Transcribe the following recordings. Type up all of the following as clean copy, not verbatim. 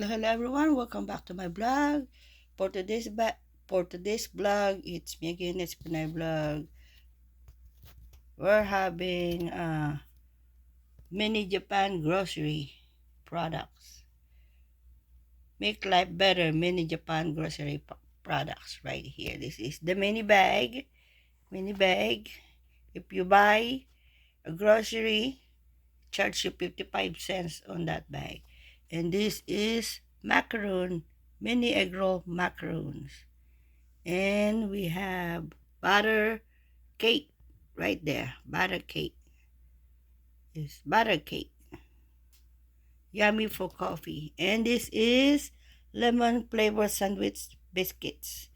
Hello everyone, welcome back to my blog. For today's blog, it's me again, it's Pinay Vlog. We're having mini Japan grocery products. Make life better, mini Japan grocery products right here. This is the mini bag. Mini bag. If you buy a grocery, charge you 55 cents on that bag. And this is macaroon, mini egg roll macaroons. And we have butter cake right there. Butter cake. It's butter cake. Yummy for coffee. And this is lemon flavor sandwich biscuits.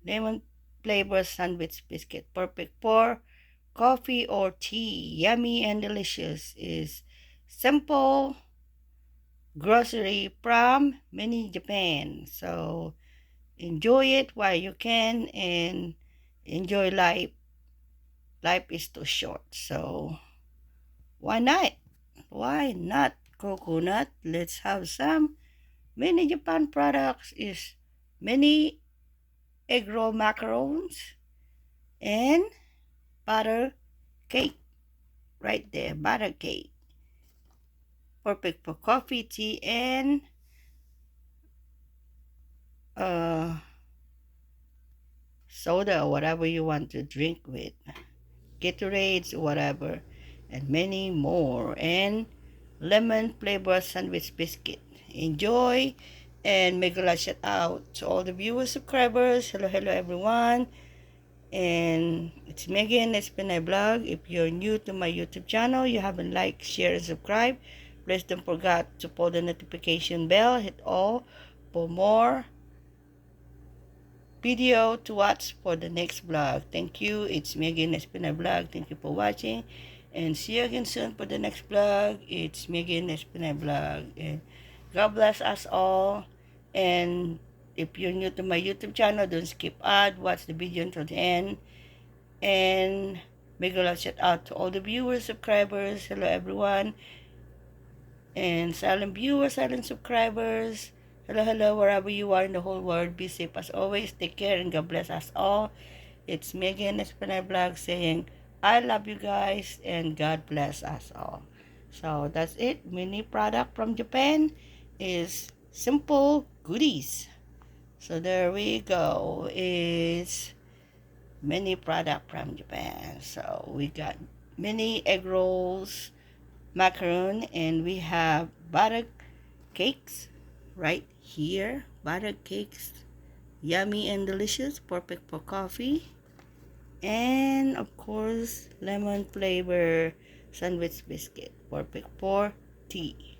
Lemon flavor sandwich biscuit. Perfect for coffee or tea. Yummy and delicious. Is simple grocery from mini Japan. So enjoy it while you can and enjoy life. Life is too short, so why not? Why not coconut? Let's have some mini Japan products. Is mini egg roll macarons and butter cake right there. Butter cake, perfect for coffee, tea, and soda or whatever you want to drink with. Gatorades, whatever, and many more. And lemon flavor sandwich biscuit. Enjoy and make a shout out to all the viewers, subscribers. Hello, everyone. And it's Megan, it's been a blog. If you're new to my YouTube channel, you haven't liked, share, and subscribe. Please don't forget to pull the notification bell. Hit all for more video to watch for the next vlog. Thank you. It's me again, it's been a vlog. Thank you for watching. And see you again soon for the next vlog. It's me again, it's been a vlog. And God bless us all. And if you're new to my YouTube channel, don't skip ad. Watch the video until the end. And make a lot shout out to all the viewers, subscribers. Hello everyone. And silent viewers, silent subscribers. Hello, wherever you are in the whole world. Be safe as always. Take care and God bless us all. It's Megan Espinal Vlog saying, I love you guys and God bless us all. So that's it. Mini product from Japan is simple goodies. So there we go. It's mini product from Japan. So we got mini egg rolls, macaron, and we have butter cakes right here. Butter cakes, yummy and delicious, perfect for coffee. And of course, lemon flavor sandwich biscuit, perfect for tea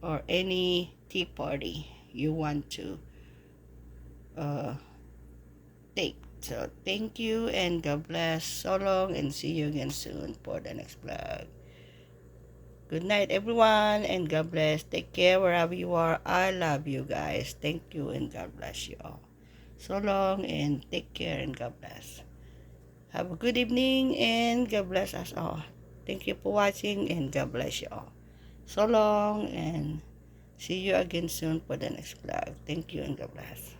or any tea party you want to take. So thank you and God bless. So long and see you again soon for the next vlog. Good night, everyone, and God bless. Take care wherever you are. I love you guys. Thank you, and God bless you all. So long, and take care, and God bless. Have a good evening, and God bless us all. Thank you for watching, and God bless you all. So long, and see you again soon for the next vlog. Thank you, and God bless.